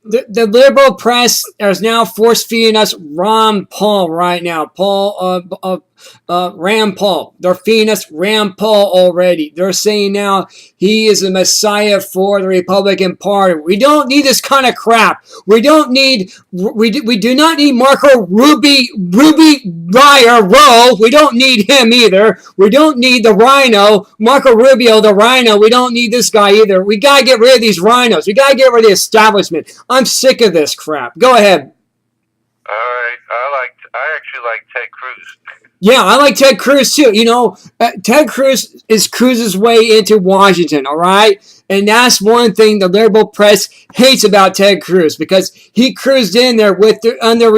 the liberal press is now force feeding us Ron Paul right now. Rand Paul. They're feeding us Rand Paul already. They're saying now he is the messiah for the Republican Party. We don't need this kind of crap. We do not need Marco Ruby Rowe. We don't need him either. We don't need the Rhino, Marco Rubio, the Rhino. We don't need this guy either. We got to get rid of these rhinos. We got to get rid of the establishment. I'm sick of this crap. Go ahead. All right. I actually like Ted Cruz. Yeah, I like Ted Cruz too. Ted Cruz is Cruz's way into Washington, all right? And that's one thing the liberal press hates about Ted Cruz, because he cruised in there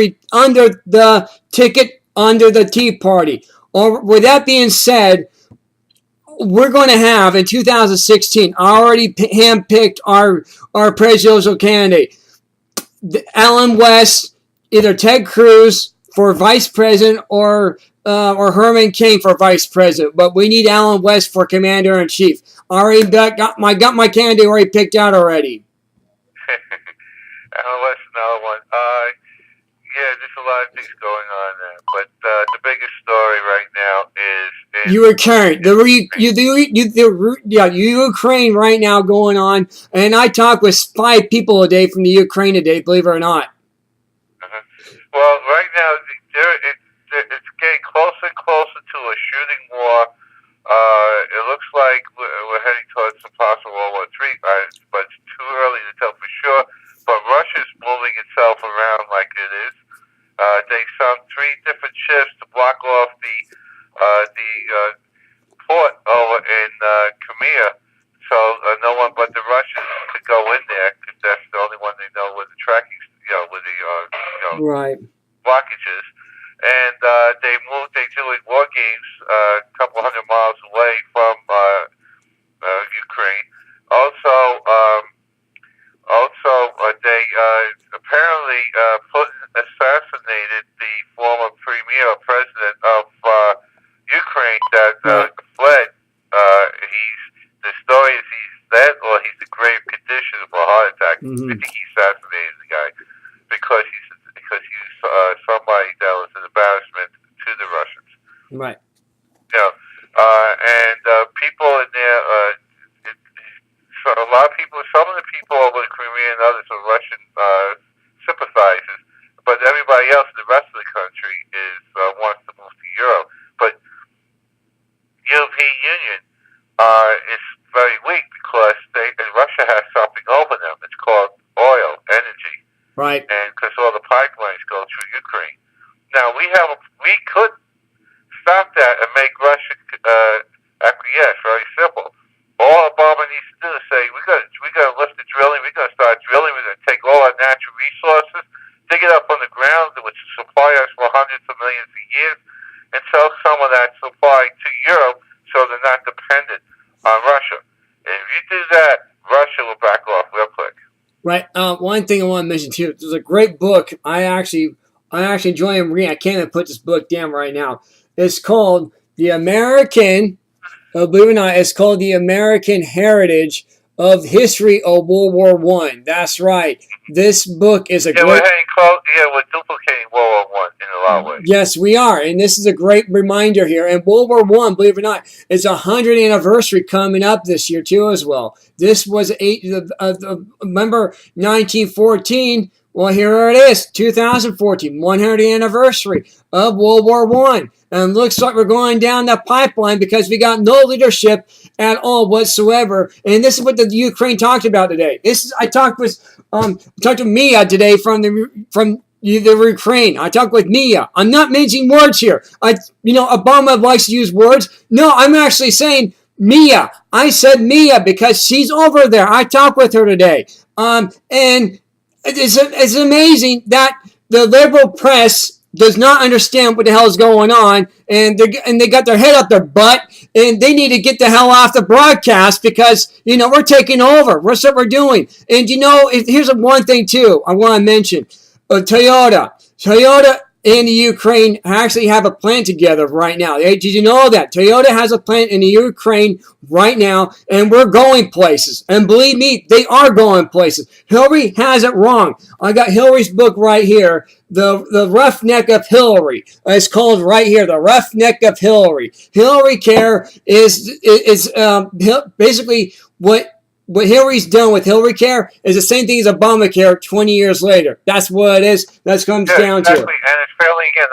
under the ticket under the Tea Party. Or with that being said, we're going to have in 2016 already handpicked our presidential candidate, Alan West, either Ted Cruz for vice president or Herman Cain for vice president, but we need Alan West for commander in chief. Already got my candidate already picked out already. Alan West, another one. Yeah, there's a lot of things going on there, but the biggest story right now is Ukraine. Ukraine right now going on, and I talk with 5 people a day from the Ukraine today. Believe it or not. Well, right now it's getting closer and closer to a shooting war. It looks like we're heading towards some possible World War III, but it's too early to tell for sure. But Russia's moving itself around like it is. They sunk 3 different ships to block off the port over in Crimea, so no one but the Russians could go in there, because that's the only one they know where the tracking, right, blockages. And they're doing war games a couple hundred miles away from Ukraine. They apparently Putin assassinated the former premier or president of Ukraine that fled. The story is he's dead, or he's in grave condition of a heart attack. Mm-hmm. I think he assassinated the guy because he's somebody that was an embarrassment to the Russians. Right. And people in there. So a lot of people, some of the people over in Crimea and others are Russian sympathizers, but everybody else in the rest of the country wants to move to Europe. But European Union is very weak because Russia has something over them. It's called oil, energy. Right. And because all the pipelines go through Ukraine. Now we could stop that and make Russia acquiesce. Very simple. All Obama needs to do is say, we're going to lift the drilling, we're going to start drilling, we're going to take all our natural resources, dig it up on the ground, which will supply us for hundreds of millions of years, and sell some of that supply to Europe so they're not dependent on Russia. And if you do that, Russia will back off real quick. Right. One thing I want to mention too, there's a great book I actually enjoy reading. I can't even put this book down right now. It's called The American... believe it or not, it's called The American Heritage of History of World War I. That's right. This book is a great... We're duplicating World War I in a lot of ways. Yes, we are. And this is a great reminder here. And World War I, believe it or not, is a 100th anniversary coming up this year too as well. This was, remember, 1914... Well, here it is, 2014, 100th anniversary of World War I. And it looks like we're going down that pipeline because we got no leadership at all whatsoever. And this is what the Ukraine talked about today. I talked to Mia today from the Ukraine. I talked with Mia. I'm not mincing words here. Obama likes to use words. No, I'm actually saying Mia. I said Mia because she's over there. I talked with her today. And it's amazing that the liberal press does not understand what the hell is going on, and they got their head up their butt, and they need to get the hell off the broadcast because we're taking over. That's what we're doing. And here's one thing too I want to mention: Toyota and the Ukraine actually have a plant together right now. Did you know that? Toyota has a plant in the Ukraine right now, and we're going places. And believe me, they are going places. Hillary has it wrong. I got Hillary's book right here, The Roughneck of Hillary. It's called right here, The Roughneck of Hillary. Hillary Care is basically what Hillary's done with Hillary Care is the same thing as Obamacare 20 years later. That's what it is. That comes down to. Exactly, and it's failing again.